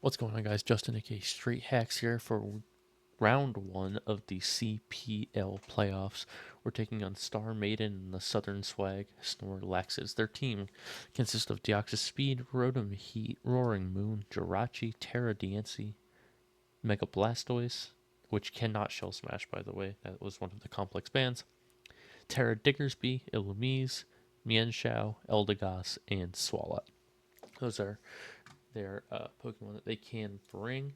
What's going on, guys? Justin, aka Straight Hacks here for round one of the CPL Playoffs. We're taking on Star Maiden and the Southern Swag Snorlaxes. Their team consists of Deoxys Speed, Rotom Heat, Roaring Moon, Jirachi, Terra Diancie, Mega Blastoise, which cannot Shell Smash, by the way. That was one of the complex bands. Terra Diggersby, Illumise, Mienshao, Eldegoss, and Swalot. Those are their Pokemon that they can bring.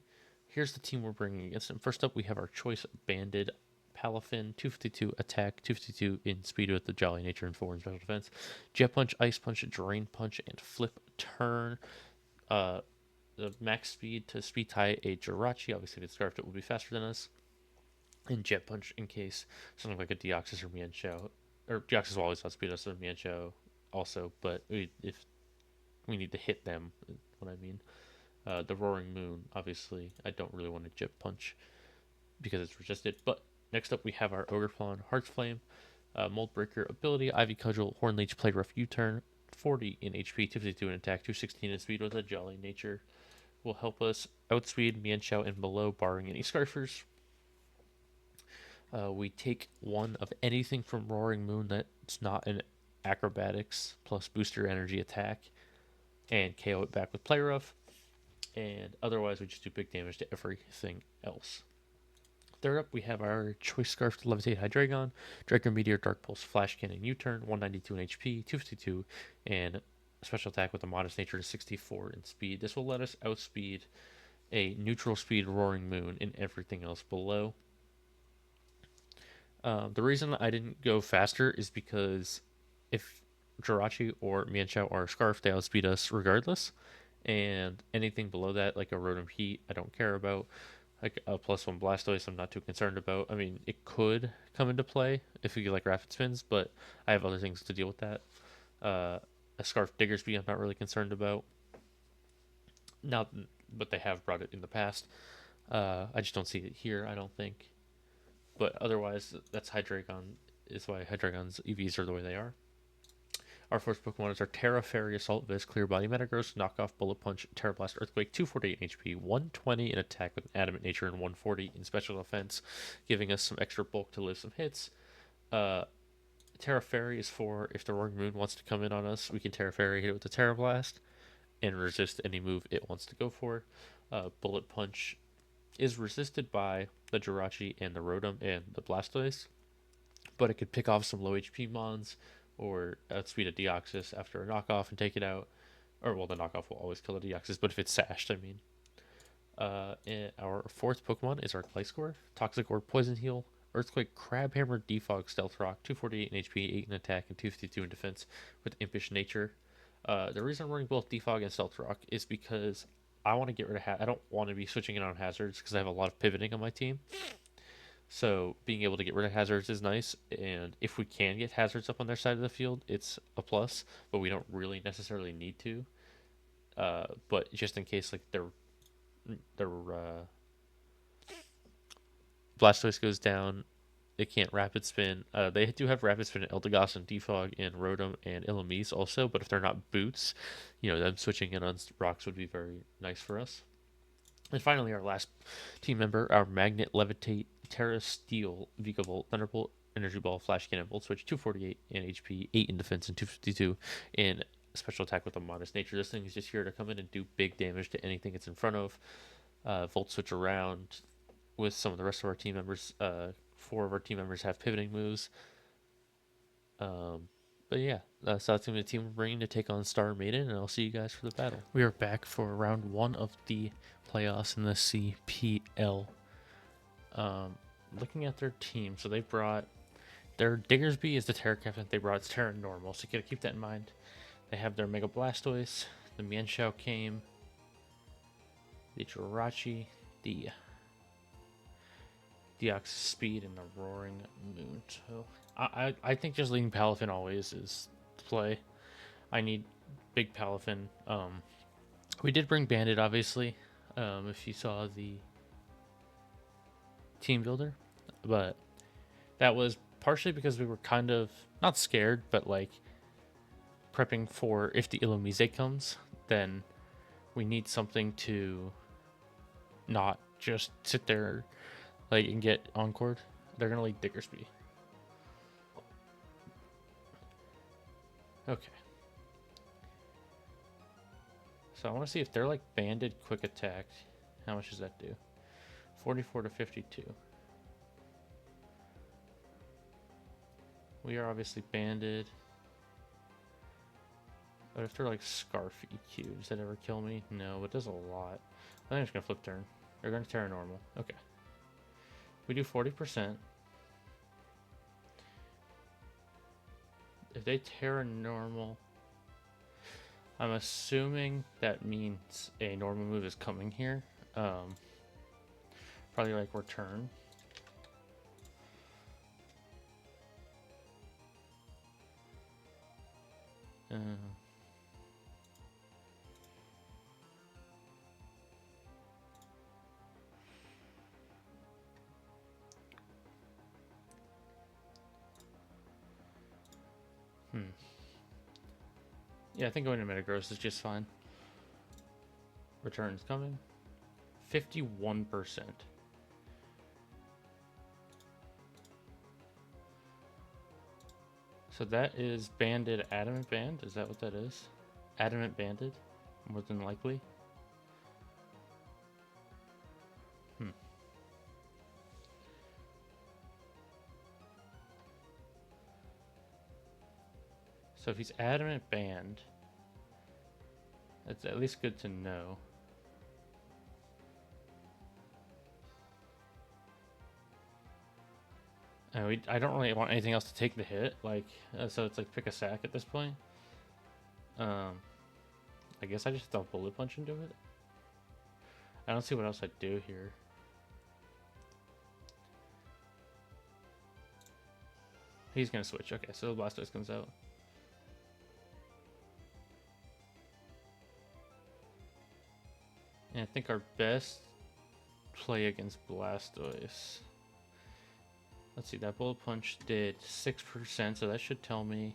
Here's the team we're bringing against them. First up, we have our choice banded Palafin, 252 attack, 252 in speed with the Jolly Nature and 4 in special defense. Jet Punch, Ice Punch, Drain Punch, and Flip Turn. The max speed to speed tie a Jirachi. Obviously, if it's scarfed, it will be faster than us. And Jet Punch in case something like a Deoxys or Mienshao. Or Deoxys will always outspeed us, or Mienshao also, but if we need to hit them, what I mean. The Roaring Moon, obviously, I don't really want to Jet Punch because it's resisted. But next up, we have our Ogreplon, Heart's Flame, Mold Breaker ability, Ivy Cudgel, Horn Leech, Play Rough U-Turn, 40 in HP, 252 in attack, 216 in speed with a Jolly Nature. Will help us outspeed Mienshao and below, barring any Scarfers. We take one of anything from Roaring Moon that's not an Acrobatics plus Booster Energy attack, and KO it back with Play Rough. And otherwise, we just do big damage to everything else. Third up, we have our Choice Scarf to Levitate Hydreigon, Draco Meteor, Dark Pulse, Flash Cannon, U-Turn, 192 in HP, 252, and special attack with a modest nature to 64 in speed. This will let us outspeed a neutral speed Roaring Moon and everything else below. The reason I didn't go faster is because if Jirachi or Mienshao are Scarf, they outspeed us regardless. And anything below that, like a Rotom Heat, I don't care about. Like a +1 Blastoise, I'm not too concerned about. I mean, it could come into play if you get like Rapid Spins, but I have other things to deal with that. A Scarf Diggersby, I'm not really concerned about. Now, but they have brought it in the past. I just don't see it here, I don't think. But otherwise, that's Hydreigon. Is why Hydreigon's EVs are the way they are. Our first Pokemon is our Terra Fairy Assault Vis, Clear Body Metagross, Knockoff, Bullet Punch, Terra Blast, Earthquake, 248 in HP, 120 in attack with Adamant Nature, and 140 in special defense, giving us some extra bulk to live some hits. Terra Fairy is for if the Roaring Moon wants to come in on us, we can Terra Fairy, hit it with the Terra Blast, and resist any move it wants to go for. Bullet Punch is resisted by the Jirachi and the Rotom and the Blastoise, but it could pick off some low HP mons or outspeed a Deoxys after a knockoff and take it out. Or, well, the knockoff will always kill the Deoxys, but if it's sashed, I mean. And our fourth Pokemon is our Gliscor, Toxic Orb, Poison Heal, Earthquake, Crabhammer, Defog, Stealth Rock, 248 in HP, 8 in attack, and 252 in defense with Impish Nature. The reason I'm running both Defog and Stealth Rock is because I want to get rid of I don't want to be switching in on hazards because I have a lot of pivoting on my team. So being able to get rid of hazards is nice, and if we can get hazards up on their side of the field, it's a plus. But we don't really necessarily need to. But just in case, like their Blastoise goes down, it can't Rapid Spin. They do have Rapid Spin in Eldegoss and Defog and Rotom and Illumise also, but if they're not Boots, them switching in on rocks would be very nice for us. And finally, our last team member, our Magnet, Levitate, Terra Steel, Vikavolt, Thunderbolt, Energy Ball, Flash Cannon, Volt Switch, 248 in HP, 8 in defense, and 252 in special attack with a modest nature. This thing is just here to come in and do big damage to anything it's in front of. Volt Switch around with some of the rest of our team members. 4 of our team members have pivoting moves. But yeah, so that's going to be the team we're bringing to take on Star Maiden, and I'll see you guys for the battle. We are back for round 1 of the playoffs in the CPL. Looking at their team, so they brought their Diggersby is the Terra Captain. They brought Terra Normal, so you gotta keep that in mind. They have their Mega Blastoise, the Mienshao came, the Jirachi, the Deoxys Speed, and the Roaring Moon. So I think just leading Palafin always is the play. I need big Palafin. We did bring Bandit, obviously, if you saw the team builder, but that was partially because we were kind of not scared, but like prepping for if the Illumise comes, then we need something to not just sit there like and get encored. They're gonna like Diggersby. Okay. So I want to see if they're like banded quick attack. How much does that do? 44 to 52. We are obviously banded. But if they're like Scarf EQ, does that ever kill me? No, it does a lot. I think I'm just gonna flip turn. They're gonna Terra normal. Okay. We do 40%. If they Terra normal, I'm assuming that means a normal move is coming here. Probably like return. Yeah, I think going to Metagross is just fine. Return's coming. 51%. So that is banded adamant band. Is that what that is? Adamant banded, more than likely. So if he's adamant banned, that's at least good to know. And I don't really want anything else to take the hit, like so it's like pick a sack at this point. I guess I just throw bullet punch into it. I don't see what else I'd do here. He's gonna switch. Okay, so the Blastoise comes out. And I think our best play against Blastoise. Let's see, that bullet punch did 6%, so that should tell me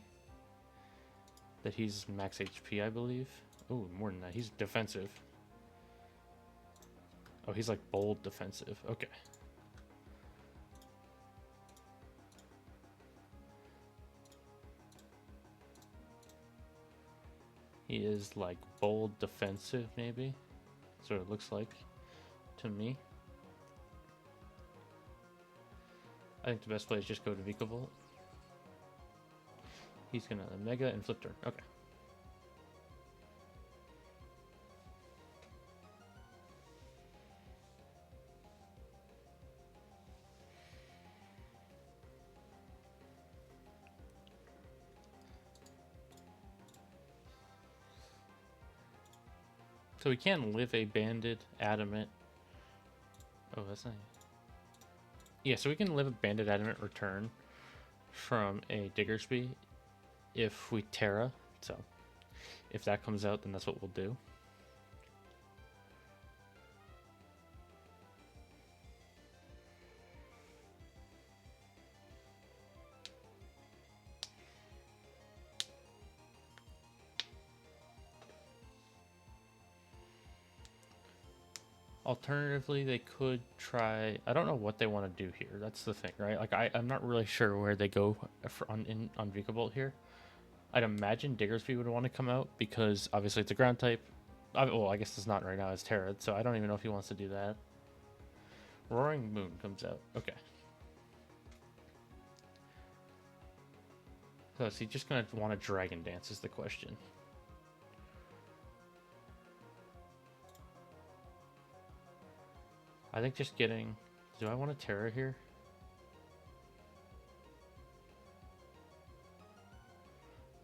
that he's max HP, I believe. Oh, more than that. He's defensive. Oh, he's like bold defensive. Okay. He is like bold defensive, maybe. That's what it looks like to me. I think the best play is just go to Vikavolt. He's gonna Mega and flip turn. Okay. So we can live a banded adamant. Oh, that's not. Yeah, so we can live a banded adamant return from a Diggersby if we Terra. So if that comes out, then that's what we'll do. Alternatively, they could try. I don't know what they want to do here. That's the thing, right? Like I'm not really sure where they go on Vikavolt here. I'd imagine Diggersby would want to come out because obviously it's a ground type. Well, I guess it's not right now. It's Terra, so I don't even know if he wants to do that. Roaring Moon comes out. Okay. So is he just gonna want to Dragon Dance? Is the question. I think just getting... Do I want a Terra here?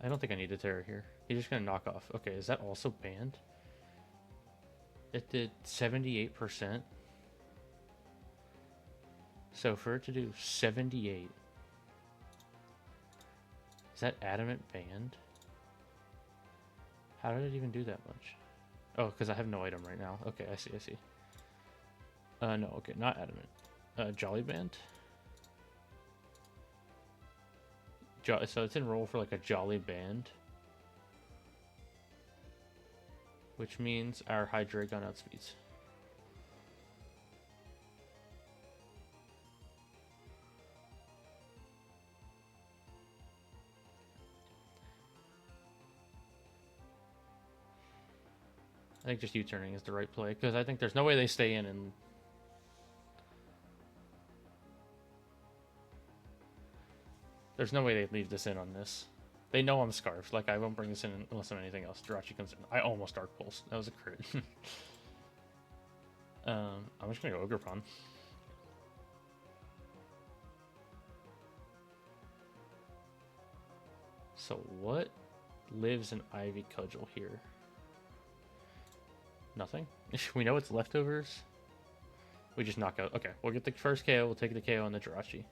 I don't think I need a Terra here. He's just going to knock off. Okay, is that also banned? It did 78%. So for it to do 78... Is that adamant banned? How did it even do that much? Oh, because I have no item right now. Okay, I see. No, okay, not adamant. Jolly Band. So it's in roll for like a Jolly Band. Which means our Hydreigon outspeeds. I think just U-turning is the right play, because I think there's no way they stay in and... There's no way they leave this in on this. They know I'm Scarf. Like, I won't bring this in unless I'm anything else. Jirachi comes in. I almost Dark Pulse. That was a crit. I'm just going to go Ogerpon. So what lives in Ivy Cudgel here? Nothing? We know it's leftovers. We just knock out. Okay, we'll get the first KO. We'll take the KO on the Jirachi.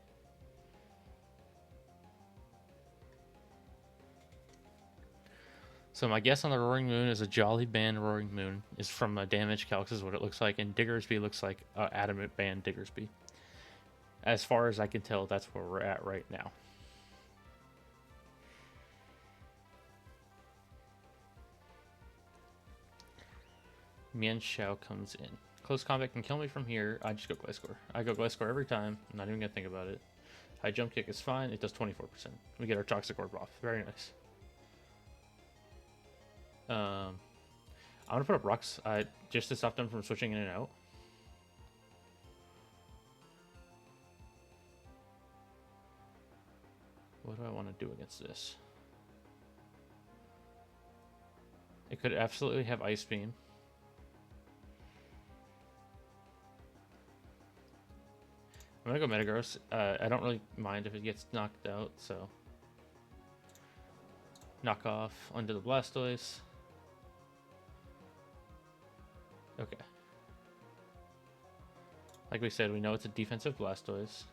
So my guess on the Roaring Moon is a Jolly Band Roaring Moon is from a Damage Calc is what it looks like, and Diggersby looks like Adamant Band Diggersby. As far as I can tell, that's where we're at right now. Mian Xiao comes in. Close combat can kill me from here. I just go Gliscor. I go Gliscor every time. I'm not even going to think about it. High jump kick is fine. It does 24%. We get our Toxic Orb off. Very nice. I'm going to put up rocks just to stop them from switching in and out. What do I want to do against this? It could absolutely have Ice Beam. I'm going to go Metagross. I don't really mind if it gets knocked out, so... Knock off onto the Blastoise. Okay. Like we said, we know it's a defensive Blastoise.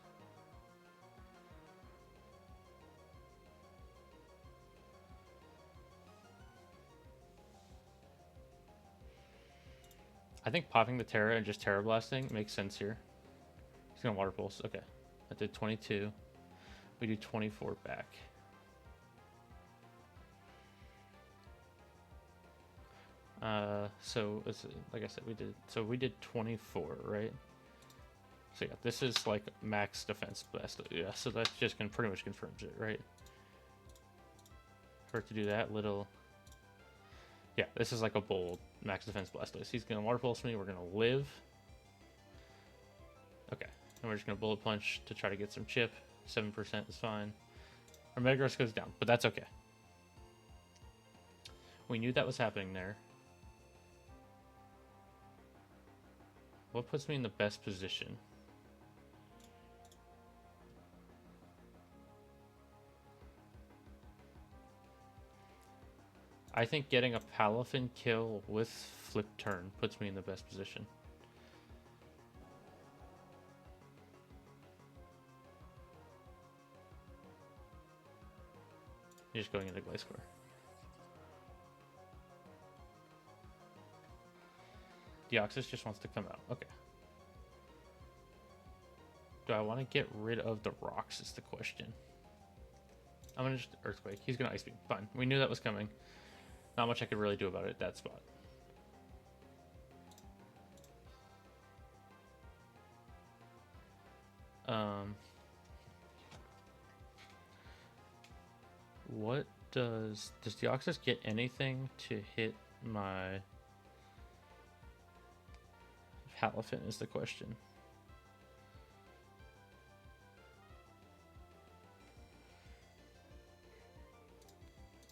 I think popping the Terra and just Terra Blasting makes sense here. He's gonna Water Pulse. Okay. That did 22. We do 24 back. So like I said, we did 24, right? So yeah, this is like max defense blast. Yeah, so that just pretty much confirms it, right? For it to do that little, yeah, this is like a bold max defense Blastoise. He's gonna Water Pulse me. We're gonna live. Okay, and we're just gonna Bullet Punch to try to get some chip. 7% is fine. Our Metagross goes down, but that's okay. We knew that was happening there. What puts me in the best position? I think getting a Palafin kill with Flip Turn puts me in the best position. You're just going into Gliscor. Deoxys just wants to come out. Okay. Do I want to get rid of the rocks is the question. I'm going to just Earthquake. He's going to Ice Beam. Fine. We knew that was coming. Not much I could really do about it at that spot. What does Deoxys get anything to hit my Palafin is the question.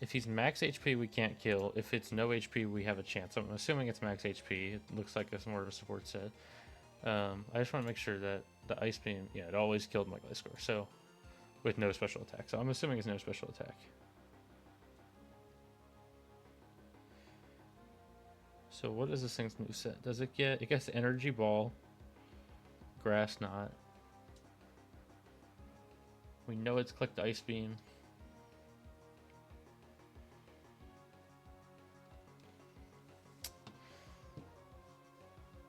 If he's max HP, we can't kill. If it's no HP, we have a chance. I'm assuming it's max HP. It looks like it's more of a support set. I just want to make sure that the Ice Beam, yeah, it always killed my Gliscor. So, with no special attack. So I'm assuming it's no special attack. So what is this thing's moveset? Does it get... It gets Energy Ball. Grass Knot. We know it's clicked Ice Beam.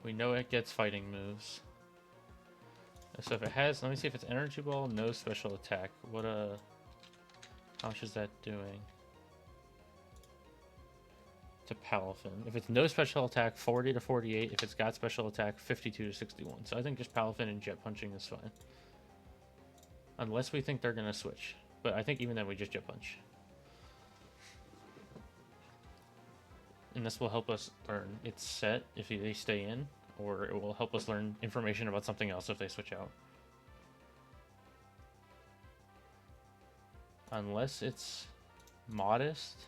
We know it gets fighting moves. So if it has... Let me see if it's Energy Ball, no special attack. What how much is that doing? To Palafin. If it's no special attack, 40 to 48. If it's got special attack, 52 to 61. So I think just Palafin and Jet Punching is fine. Unless we think they're going to switch. But I think even then we just Jet Punch. and this will help us learn its set if they stay in, or it will help us learn information about something else if they switch out. Unless it's modest,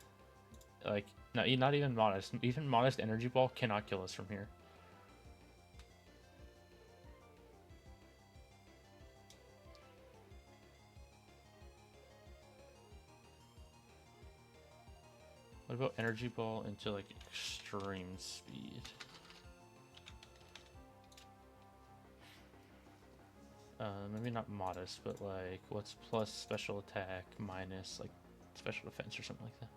like not even modest. Even modest energy ball cannot kill us from here. What about energy ball into like extreme speed? Maybe not modest, but like what's plus special attack minus like special defense or something like that.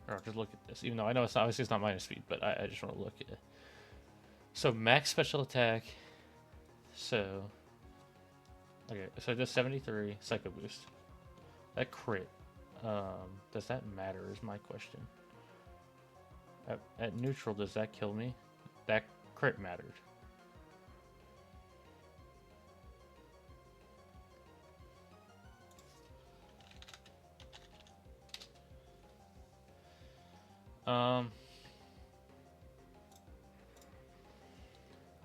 Or I'll just look at this, even though I know it's not, obviously it's not minus speed, but I just want to look at it. So max special attack. So okay, so it does 73 Psycho Boost. That crit. Does that matter? Is my question. At neutral, does that kill me? That crit mattered.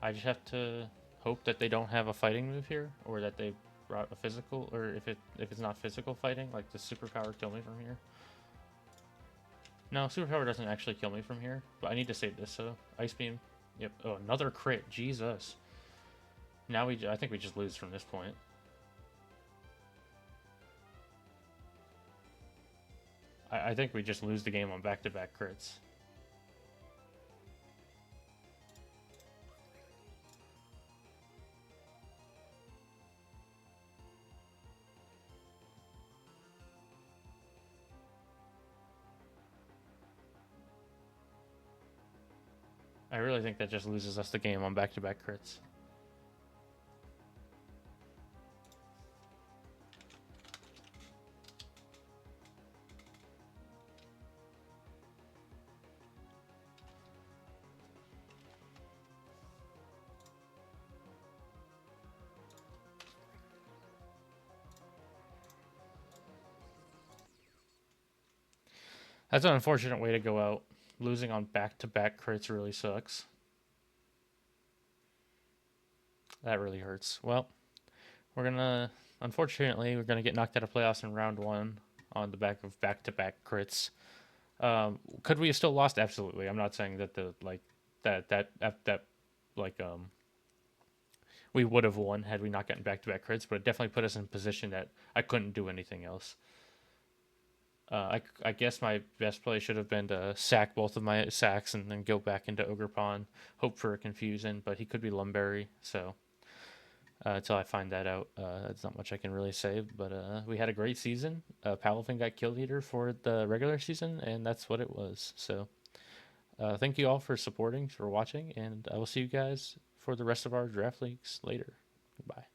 I just have to hope that they don't have a fighting move here, or that they brought a physical, or if it's not physical fighting, like the superpower kill me from here. No, superpower doesn't actually kill me from here, but I need to save this. So ice beam. Yep. Oh, another crit. Jesus. Now I think we just lose from this point. I think we just lose the game on back-to-back crits. I really think that just loses us the game on back-to-back crits. That's an unfortunate way to go out. Losing on back-to-back crits really sucks. That really hurts. Well, unfortunately, we're gonna get knocked out of playoffs in round one on the back of back-to-back crits. Could we have still lost? Absolutely. I'm not saying that that like we would have won had we not gotten back-to-back crits, but it definitely put us in a position that I couldn't do anything else. I guess my best play should have been to sack both of my sacks and then go back into Ogre Pawn, hope for a confusion, but he could be Lumberry, so until I find that out, that's not much I can really say. But we had a great season. Palafin got kill leader for the regular season, and that's what it was. So thank you all for supporting, for watching, and I will see you guys for the rest of our draft leagues later. Goodbye.